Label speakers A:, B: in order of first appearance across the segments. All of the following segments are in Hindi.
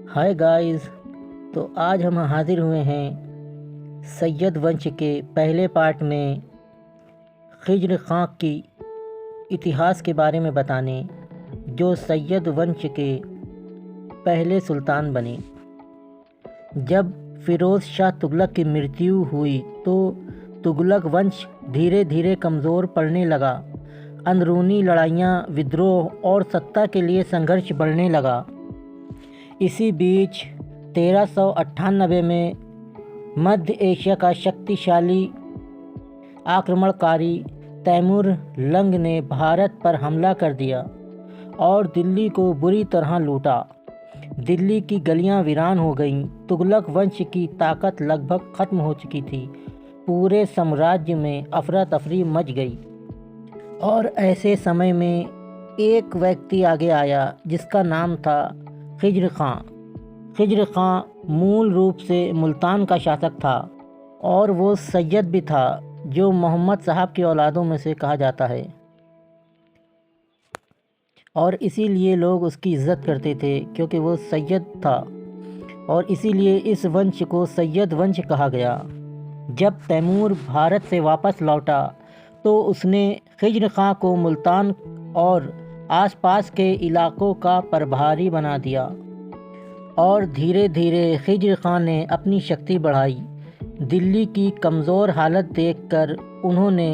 A: Hi guys. तो आज हम हाजिर हुए हैं सैयद वंश के पहले पार्ट में खिज्र खां की इतिहास के बारे में बताने, जो सैयद वंश के पहले सुल्तान बने। जब फ़िरोज़ शाह तुगलक की मृत्यु हुई तो तुगलक वंश धीरे धीरे कमज़ोर पड़ने लगा। अंदरूनी लड़ाइयाँ, विद्रोह और सत्ता के लिए संघर्ष बढ़ने लगा। इसी बीच 1398 में मध्य एशिया का शक्तिशाली आक्रमणकारी तैमूर लंग ने भारत पर हमला कर दिया और दिल्ली को बुरी तरह लूटा। दिल्ली की गलियां वीरान हो गईं। तुगलक वंश की ताकत लगभग खत्म हो चुकी थी। पूरे साम्राज्य में अफरा तफरी मच गई। और ऐसे समय में एक व्यक्ति आगे आया जिसका नाम था खिज्र खां। खिज्र खां मूल रूप से मुल्तान का शासक था और वो सैयद भी था, जो मोहम्मद साहब की औलादों में से कहा जाता है, और इसीलिए लोग उसकी इज़्ज़त करते थे क्योंकि वो सैयद था, और इसीलिए इस वंश को सैयद वंश कहा गया। जब तैमूर भारत से वापस लौटा तो उसने खिज्र खां को मुल्तान और आसपास के इलाकों का प्रभारी बना दिया, और धीरे धीरे खिज्र खां ने अपनी शक्ति बढ़ाई। दिल्ली की कमज़ोर हालत देखकर उन्होंने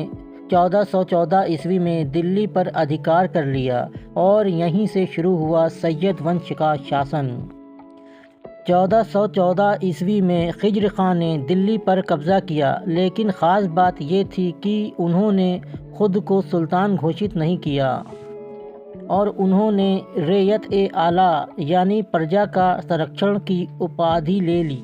A: 1414 ईस्वी में दिल्ली पर अधिकार कर लिया और यहीं से शुरू हुआ सैयद वंश का शासन। 1414 ईस्वी में खिज्र खां ने दिल्ली पर कब्ज़ा किया, लेकिन ख़ास बात ये थी कि उन्होंने खुद को सुल्तान घोषित नहीं किया और उन्होंने रैयत-ए-आला यानी प्रजा का संरक्षण की उपाधि ले ली।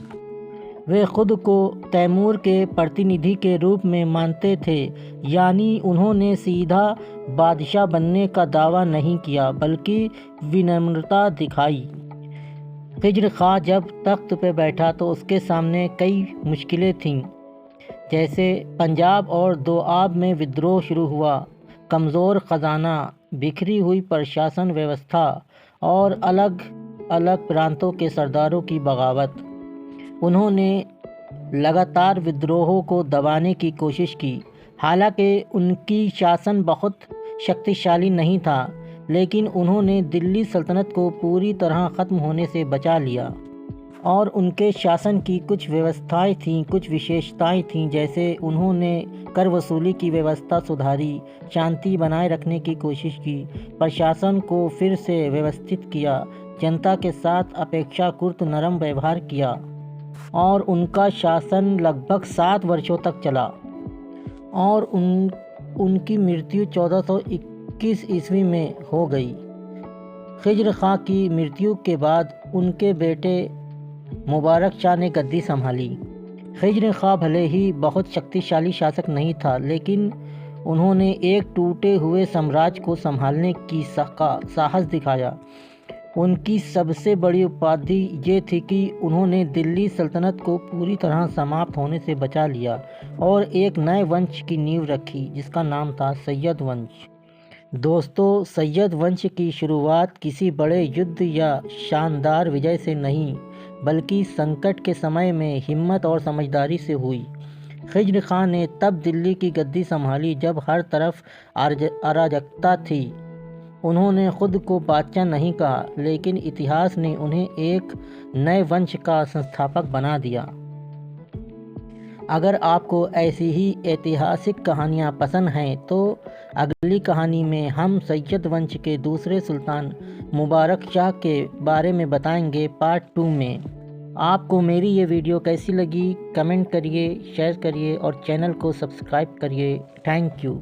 A: वे खुद को तैमूर के प्रतिनिधि के रूप में मानते थे, यानी उन्होंने सीधा बादशाह बनने का दावा नहीं किया बल्कि विनम्रता दिखाई। खिज्र खां जब तख्त पर बैठा तो उसके सामने कई मुश्किलें थीं, जैसे पंजाब और दोआब में विद्रोह शुरू हुआ, कमज़ोर ख़जाना, बिखरी हुई प्रशासन व्यवस्था और अलग अलग प्रांतों के सरदारों की बगावत। उन्होंने लगातार विद्रोहों को दबाने की कोशिश की। हालांकि उनकी शासन बहुत शक्तिशाली नहीं था, लेकिन उन्होंने दिल्ली सल्तनत को पूरी तरह ख़त्म होने से बचा लिया। और उनके शासन की कुछ व्यवस्थाएं थीं, कुछ विशेषताएं थीं, जैसे उन्होंने कर वसूली की व्यवस्था सुधारी, शांति बनाए रखने की कोशिश की, प्रशासन को फिर से व्यवस्थित किया, जनता के साथ अपेक्षाकृत नरम व्यवहार किया, और उनका शासन लगभग 7 वर्षों तक चला। और उनकी मृत्यु 1421 ईस्वी में हो गई। खिज्र खां की मृत्यु के बाद उनके बेटे मुबारक शाह ने गद्दी संभाली। खिज्र खां भले ही बहुत शक्तिशाली शासक नहीं था, लेकिन उन्होंने एक टूटे हुए साम्राज्य को संभालने की साहस दिखाया। उनकी सबसे बड़ी उपाधि ये थी कि उन्होंने दिल्ली सल्तनत को पूरी तरह समाप्त होने से बचा लिया और एक नए वंश की नींव रखी, जिसका नाम था सैयद वंश। दोस्तों, सैयद वंश की शुरुआत किसी बड़े युद्ध या शानदार विजय से नहीं, बल्कि संकट के समय में हिम्मत और समझदारी से हुई। खिज्र खां ने तब दिल्ली की गद्दी संभाली जब हर तरफ अराजकता थी। उन्होंने खुद को बादशाह नहीं कहा, लेकिन इतिहास ने उन्हें एक नए वंश का संस्थापक बना दिया। अगर आपको ऐसी ही ऐतिहासिक कहानियाँ पसंद हैं तो अगली कहानी में हम सैयद वंश के दूसरे सुल्तान मुबारक शाह के बारे में बताएंगे पार्ट 2 में। आपको मेरी ये वीडियो कैसी लगी कमेंट करिए, शेयर करिए और चैनल को सब्सक्राइब करिए। Thank you.